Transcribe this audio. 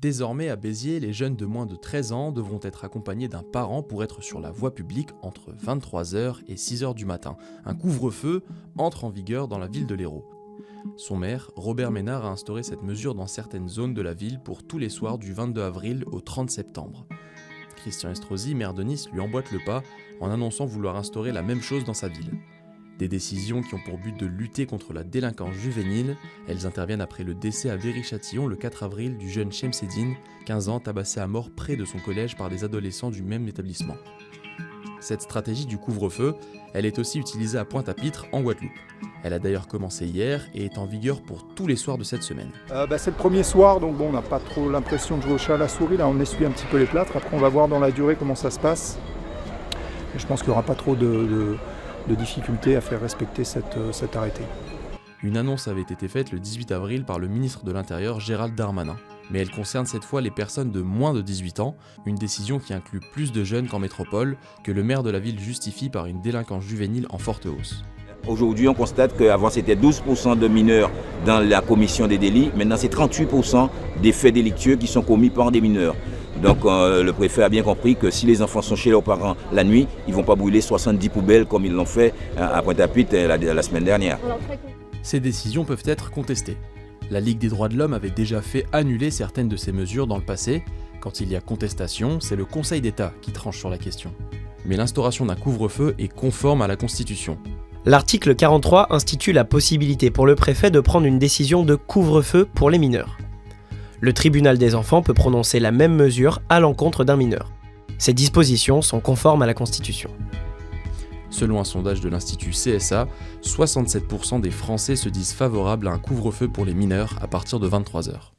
Désormais, à Béziers, les jeunes de moins de 13 ans devront être accompagnés d'un parent pour être sur la voie publique entre 23h et 6h du matin. Un couvre-feu entre en vigueur dans la ville de l'Hérault. Son maire, Robert Ménard, a instauré cette mesure dans certaines zones de la ville pour tous les soirs du 22 avril au 30 septembre. Christian Estrosi, maire de Nice, lui emboîte le pas en annonçant vouloir instaurer la même chose dans sa ville. Des décisions qui ont pour but de lutter contre la délinquance juvénile, elles interviennent après le décès à Viry-Châtillon le 4 avril du jeune Chemseddine, 15 ans, tabassé à mort près de son collège par des adolescents du même établissement. Cette stratégie du couvre-feu, elle est aussi utilisée à Pointe-à-Pitre, en Guadeloupe. Elle a d'ailleurs commencé hier et est en vigueur pour tous les soirs de cette semaine. C'est le premier soir, donc on n'a pas trop l'impression de jouer au chat à la souris. Là, on essuie un petit peu les plâtres. Après, on va voir dans la durée comment ça se passe. Et je pense qu'il n'y aura pas trop de difficultés à faire respecter cet arrêté. Une annonce avait été faite le 18 avril par le ministre de l'Intérieur Gérald Darmanin. Mais elle concerne cette fois les personnes de moins de 18 ans, une décision qui inclut plus de jeunes qu'en métropole, que le maire de la ville justifie par une délinquance juvénile en forte hausse. Aujourd'hui, on constate qu'avant c'était 12% de mineurs dans la commission des délits, maintenant c'est 38% des faits délictueux qui sont commis par des mineurs. Donc le préfet a bien compris que si les enfants sont chez leurs parents la nuit, ils ne vont pas brûler 70 poubelles comme ils l'ont fait à Pointe-à-Pitre la semaine dernière. Ces décisions peuvent être contestées. La Ligue des droits de l'homme avait déjà fait annuler certaines de ces mesures dans le passé. Quand il y a contestation, c'est le Conseil d'État qui tranche sur la question. Mais l'instauration d'un couvre-feu est conforme à la Constitution. L'article 43 institue la possibilité pour le préfet de prendre une décision de couvre-feu pour les mineurs. Le tribunal des enfants peut prononcer la même mesure à l'encontre d'un mineur. Ces dispositions sont conformes à la Constitution. Selon un sondage de l'Institut CSA, 67% des Français se disent favorables à un couvre-feu pour les mineurs à partir de 23h.